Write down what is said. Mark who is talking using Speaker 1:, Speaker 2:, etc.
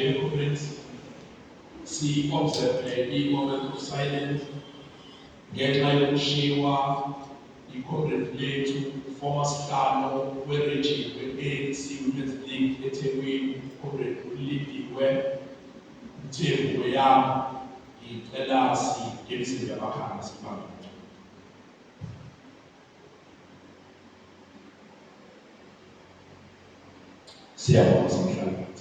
Speaker 1: nje comrades si-observe i-moment of silence ngenxa yokushiwa i-comrade lethu former sihlalo we-region we-ANC Women's League eThekwini, comrade uLindiwe Mthembu Weyama. Ngicela singenisele amakhanda sibambe. Siyabonga Mhlali.